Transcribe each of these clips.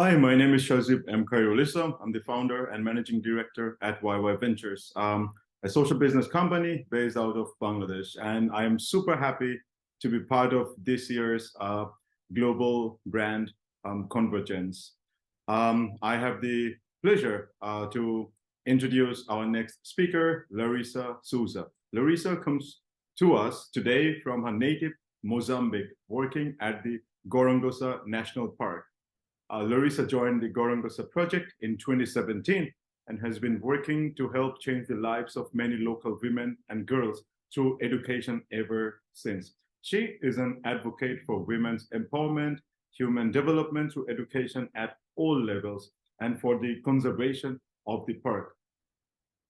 Hi, my name is Shazib M. Larissa. I'm the founder and managing director at YY Ventures, a social business company based out of Bangladesh. And I am super happy to be part of this year's global brand convergence. I have the pleasure to introduce our next speaker, Larissa Sousa. Larissa comes to us today from her native Mozambique, working at the Gorongosa National Park. Larissa joined the Gorongosa project in 2017 and has been working to help change the lives of many local women and girls through education ever since. She is an advocate for women's empowerment, human development through education at all levels, and for the conservation of the park.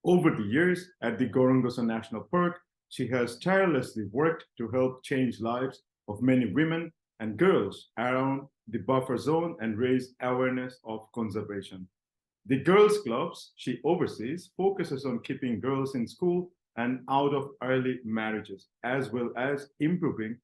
Over the years at the Gorongosa National Park, she has tirelessly worked to help change lives of many women and girls around the buffer zone and raise awareness of conservation. The girls' clubs she oversees focuses on keeping girls in school and out of early marriages, as well as improving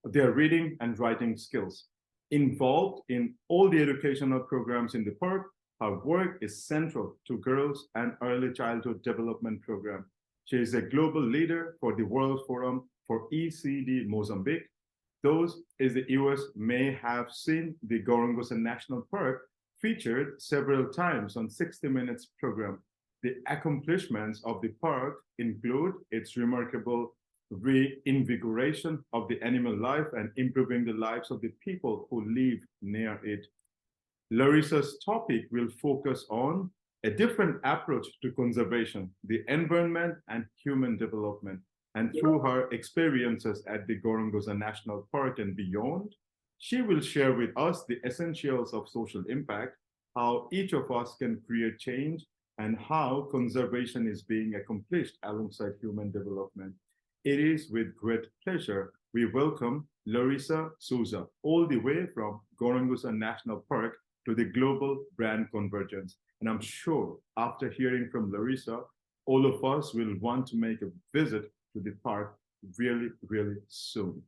their reading and writing skills. Involved in all the educational programs in the park, her work is central to girls and early childhood development program. She is a global leader for the World Forum for ECD Mozambique. Those is the US may have seen the Gorongosa National Park featured several times on 60 Minutes program. The accomplishments of the park include its remarkable reinvigoration of the animal life and improving the lives of the people who live near it. Larissa's topic will focus on a different approach to conservation, the environment, and human development. And through her experiences at the Gorongosa National Park and beyond, she will share with us the essentials of social impact, how each of us can create change, and how conservation is being accomplished alongside human development. It is with great pleasure we welcome Larissa Sousa, all the way from Gorongosa National Park to the global brand convergence. And I'm sure after hearing from Larissa, all of us will want to make a visit to the park really, really soon.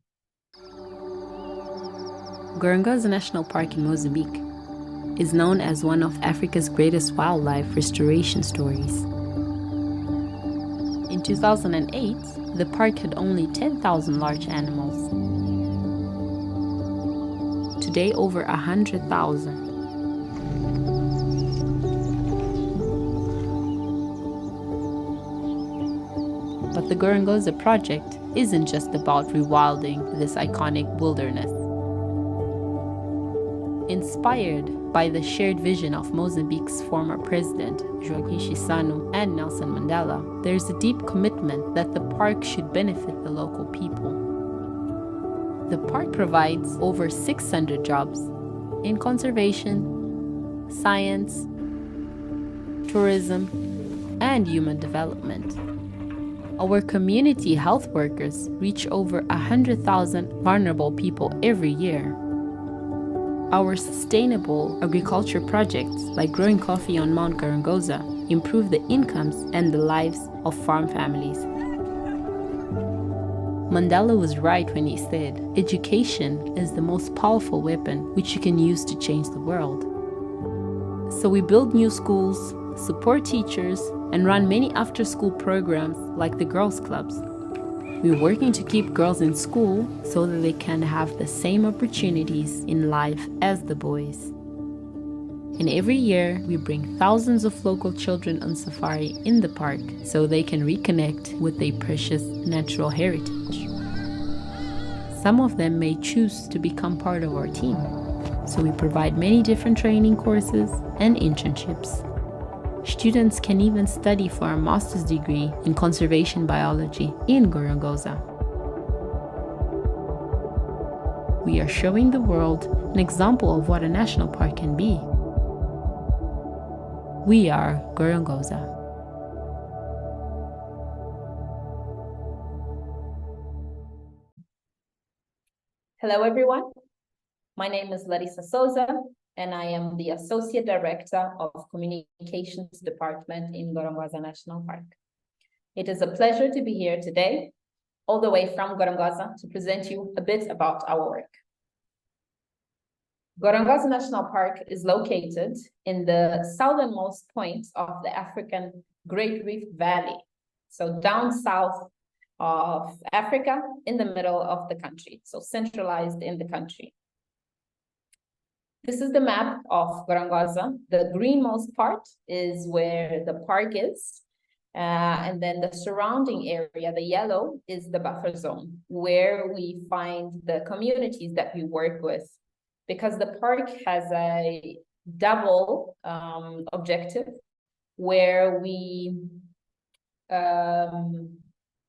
Gorongosa National Park in Mozambique is known as one of Africa's greatest wildlife restoration stories. In 2008, the park had only 10,000 large animals. Today, over 100,000. But the Gorongosa project isn't just about rewilding this iconic wilderness. Inspired by the shared vision of Mozambique's former president, Joaquim Chissano, and Nelson Mandela, there is a deep commitment that the park should benefit the local people. The park provides over 600 jobs in conservation, science, tourism, and human development. Our community health workers reach over 100,000 vulnerable people every year. Our sustainable agriculture projects, like growing coffee on Mount Gorongosa, improve the incomes and the lives of farm families. Mandela was right when he said, education is the most powerful weapon which you can use to change the world. So we build new schools, support teachers, and run many after-school programs like the girls' clubs. We're working to keep girls in school so that they can have the same opportunities in life as the boys. And every year, we bring thousands of local children on safari in the park so they can reconnect with their precious natural heritage. Some of them may choose to become part of our team, so we provide many different training courses and internships. Students can even study for a master's degree in conservation biology in Gorongosa. We are showing the world an example of what a national park can be. We are Gorongosa. Hello, everyone. My name is Larissa Sousa, and I am the Associate Director of Communications Department in Gorongosa National Park. It is a pleasure to be here today, all the way from Gorongosa, to present you a bit about our work. Gorongosa National Park is located in the southernmost point of the African Great Rift Valley. So down south of Africa, in the middle of the country, so centralized in the country. This is the map of Gorongosa. The greenmost part is where the park is. And then the surrounding area, the yellow, is the buffer zone, where we find the communities that we work with. Because the park has a double objective, where we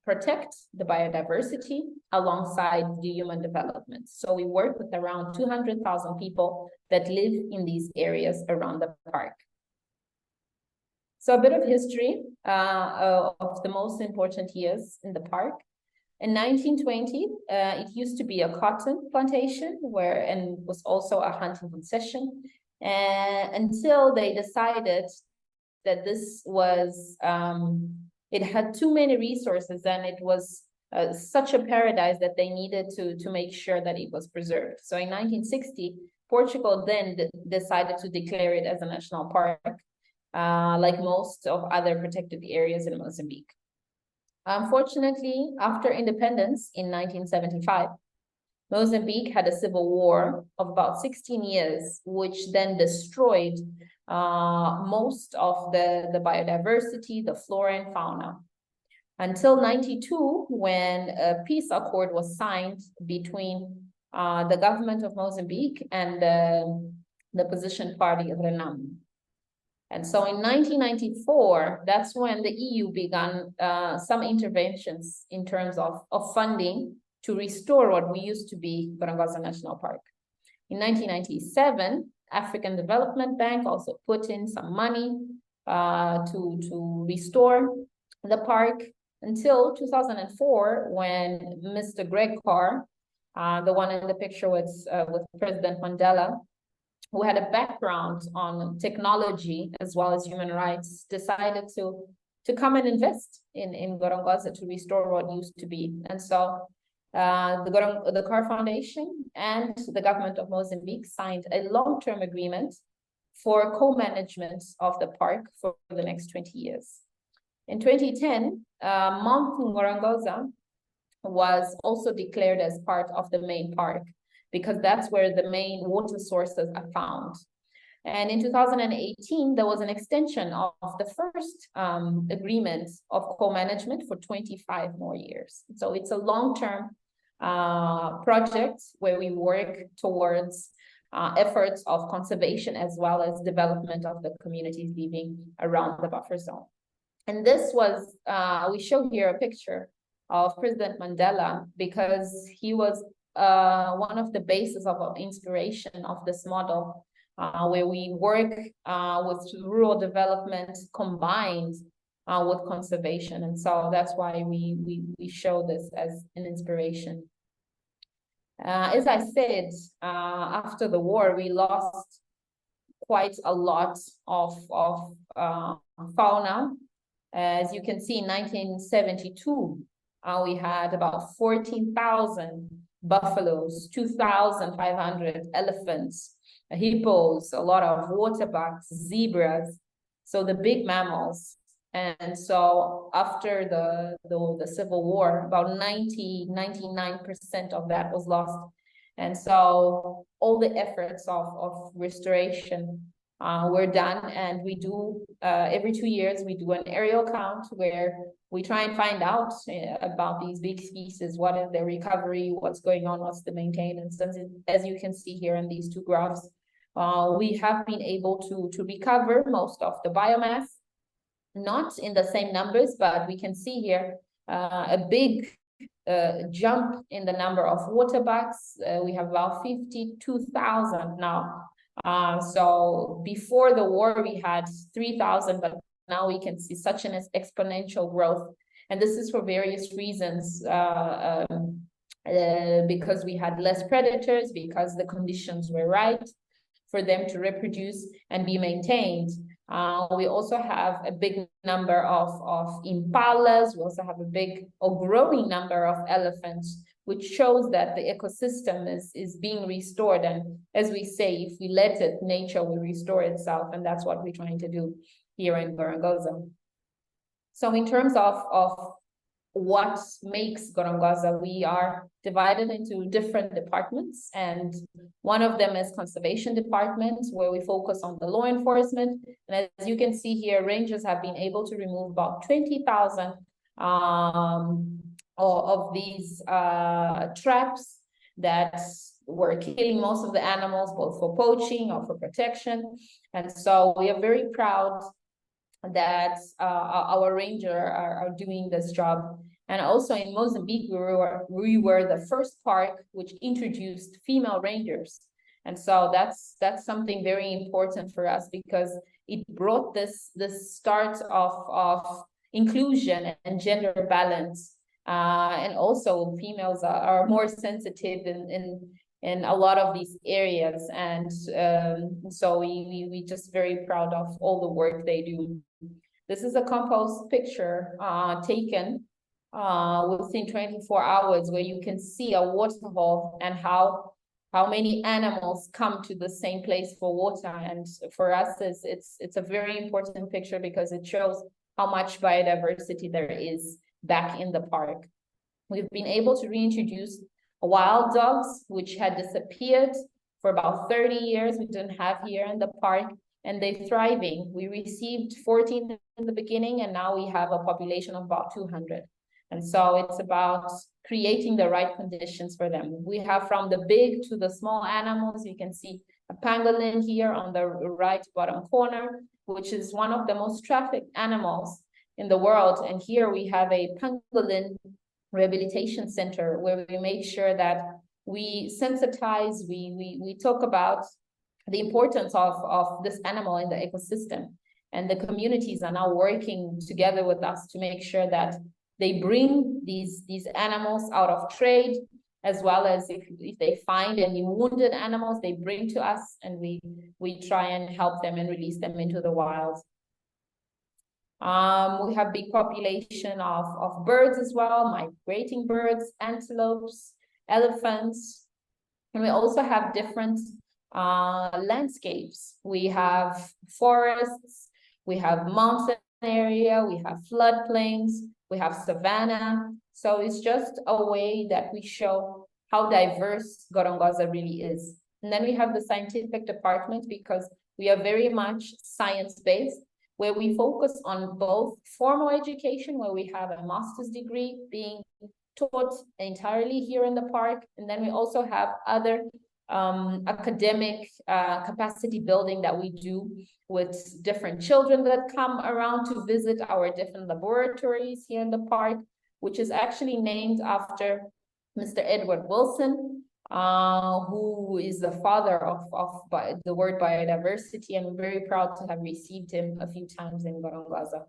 protect the biodiversity alongside the human development. So we work with around 200,000 people that live in these areas around the park. So a bit of history of the most important years in the park. In 1920, it used to be a cotton plantation and was also a hunting concession, until they decided that this was, it had too many resources and it was such a paradise that they needed to make sure that it was preserved. So in 1960, Portugal then decided to declare it as a national park, like most of other protected areas in Mozambique. Unfortunately, after independence in 1975, Mozambique had a civil war of about 16 years, which then destroyed most of the biodiversity, the flora and fauna. Until 92, when a peace accord was signed between the government of Mozambique and the opposition party of Renam. And so in 1994, that's when the EU began some interventions in terms of funding to restore what we used to be Gorongosa National Park. In 1997, African Development Bank also put in some money to restore the park until 2004, when Mr. Greg Carr, the one in the picture with President Mandela, who had a background on technology as well as human rights, decided to come and invest in Gorongosa to restore what used to be. And so the Carr Foundation and the government of Mozambique signed a long-term agreement for co-management of the park for the next 20 years. In 2010, Mount Gorongosa was also declared as part of the main park, because that's where the main water sources are found. And in 2018, there was an extension of the first agreement of co-management for 25 more years. So it's a long-term project where we work towards efforts of conservation as well as development of the communities living around the buffer zone. And this was, we show here a picture of President Mandela, because he was one of the bases of inspiration of this model, where we work with rural development combined with conservation. And so that's why we show this as an inspiration. As I said, after the war, we lost quite a lot of fauna. As you can see, in 1972, we had about 14,000 buffaloes, 2,500 elephants, hippos, a lot of water bucks, zebras, so the big mammals. And so after the Civil War, about 99% of that was lost. And so all the efforts of restoration were done, and we do every 2 years we do an aerial count where we try and find out about these big species, what is their recovery, what's going on, what's the maintenance. And as you can see here in these two graphs, we have been able to recover most of the biomass, not in the same numbers, but we can see here a big jump in the number of water bucks. We have about 52,000 now. So before the war, we had 3,000, but now we can see such an exponential growth. And this is for various reasons, because we had less predators, because the conditions were right for them to reproduce and be maintained. We also have a big number of impalas. We also have a big or growing number of elephants, which shows that the ecosystem is being restored. And as we say, if we let it, nature will restore itself. And that's what we're trying to do here in Gorongosa. So in terms of what makes Gorongosa, we are divided into different departments, and one of them is conservation department, where we focus on the law enforcement. And as you can see here, rangers have been able to remove about 20,000 of these traps that were killing most of the animals, both for poaching or for protection. And so we are very proud that our ranger are doing this job. And also in Mozambique, we were the first park which introduced female rangers. And so that's something very important for us, because it brought this start of inclusion and gender balance. And also females are more sensitive in a lot of these areas. And so we just very proud of all the work they do. This is a compost picture taken within 24 hours, where you can see a waterhole and how many animals come to the same place for water. And for us, it's a very important picture, because it shows how much biodiversity there is back in the park. We've been able to reintroduce wild dogs, which had disappeared for about 30 years. We didn't have here in the park, and they're thriving. We received 14 in the beginning, and now we have a population of about 200. And so it's about creating the right conditions for them. We have from the big to the small animals. You can see a pangolin here on the right bottom corner, which is one of the most trafficked animals in the world. And here we have a pangolin rehabilitation center, where we make sure that we sensitize, we talk about the importance of this animal in the ecosystem. And the communities are now working together with us to make sure that they bring these animals out of trade, as well as if they find any wounded animals, they bring to us, and we try and help them and release them into the wild. We have big population of birds as well, migrating birds, antelopes, elephants. And we also have different landscapes. We have forests, we have mountain area, we have floodplains, we have savanna. So it's just a way that we show how diverse Gorongosa really is. And then we have the scientific department, because we are very much science-based, where we focus on both formal education, where we have a master's degree being taught entirely here in the park. And then we also have other academic capacity building that we do with different children that come around to visit our different laboratories here in the park, which is actually named after Mr. Edward Wilson, who is the father of the word biodiversity, and we're very proud to have received him a few times in Gorongosa.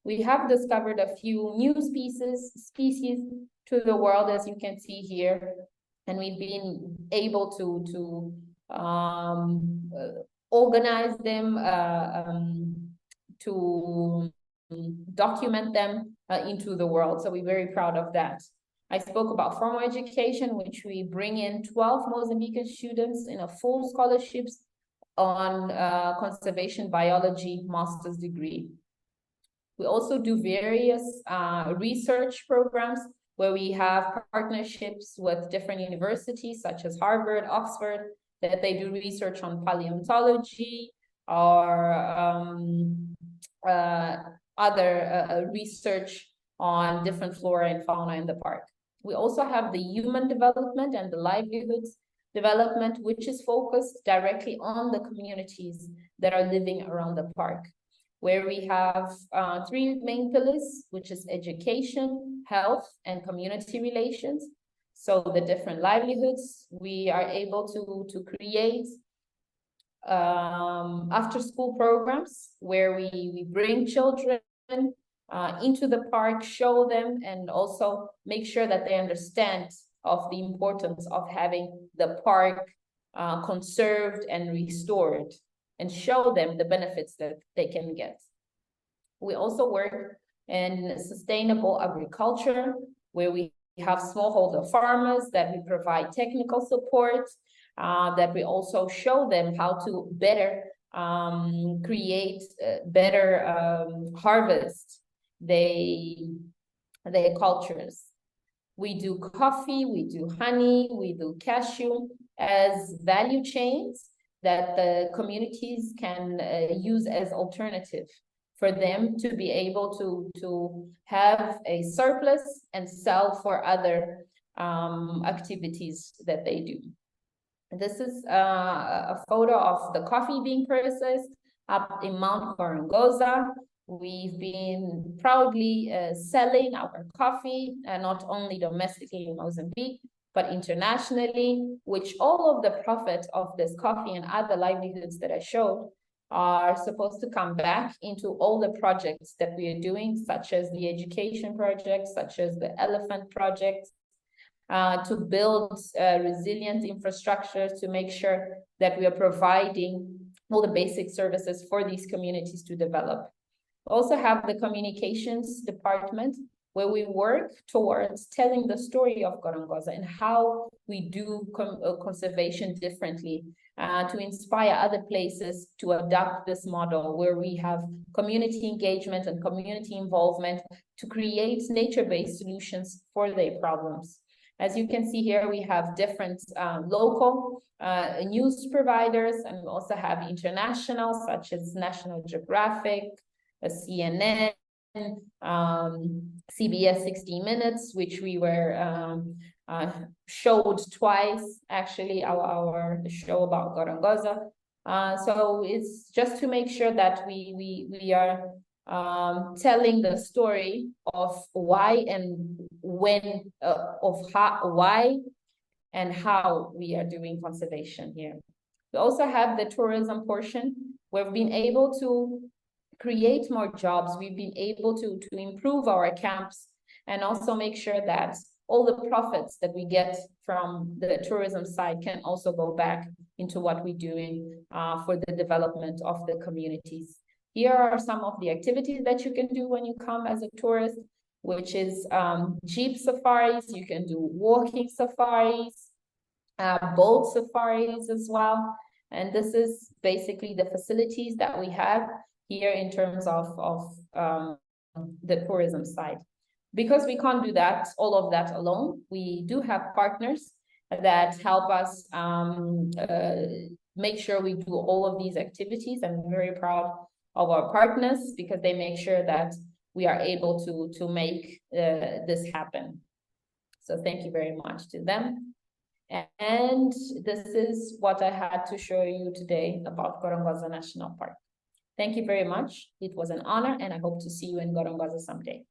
We have discovered a few new species to the world, as you can see here, and we've been able to organize them, to document them into the world. So we're very proud of that. I spoke about formal education, which we bring in 12 Mozambican students in a full scholarships on conservation biology master's degree. We also do various research programs, where we have partnerships with different universities such as Harvard, Oxford, that they do research on paleontology or other research on different flora and fauna in the park. We also have the human development and the livelihoods development, which is focused directly on the communities that are living around the park, where we have 3 main pillars, which is education, health, and community relations. So the different livelihoods, we are able to create after-school programs where we bring children into the park, show them, and also make sure that they understand of the importance of having the park conserved and restored, and show them the benefits that they can get. We also work in sustainable agriculture, where we have smallholder farmers that we provide technical support, that we also show them how to better create better harvest their cultures. We do coffee, we do honey, we do cashew as value chains that the communities can use as alternative for them to be able to have a surplus and sell for other activities that they do. This is a photo of the coffee being processed up in Mount Gorongosa. We've been proudly selling our coffee, not only domestically in Mozambique, but internationally, which all of the profit of this coffee and other livelihoods that I showed are supposed to come back into all the projects that we are doing, such as the education projects, such as the elephant project, to build resilient infrastructure to make sure that we are providing all the basic services for these communities to develop. We also have the communications department, where we work towards telling the story of Gorongosa and how we do conservation differently, to inspire other places to adopt this model where we have community engagement and community involvement to create nature-based solutions for their problems. As you can see here, we have different local news providers, and we also have international, such as National Geographic, CNN, CBS 60 Minutes, which we were showed twice, actually, our show about Gorongosa. So it's just to make sure that we are telling the story of why and when, why and how we are doing conservation here. We also have the tourism portion. We've been able to create more jobs. We've been able to improve our camps and also make sure that all the profits that we get from the tourism side can also go back into what we're doing for the development of the communities. Here are some of the activities that you can do when you come as a tourist, which is jeep safaris. You can do walking safaris, boat safaris as well. And this is basically the facilities that we have here in terms of the tourism side. Because we can't do that, all of that alone, we do have partners that help us make sure we do all of these activities. I'm very proud of our partners because they make sure that we are able to make this happen. So thank you very much to them. And this is what I had to show you today about Gorongosa National Park. Thank you very much. It was an honor, and I hope to see you in Gorongosa someday.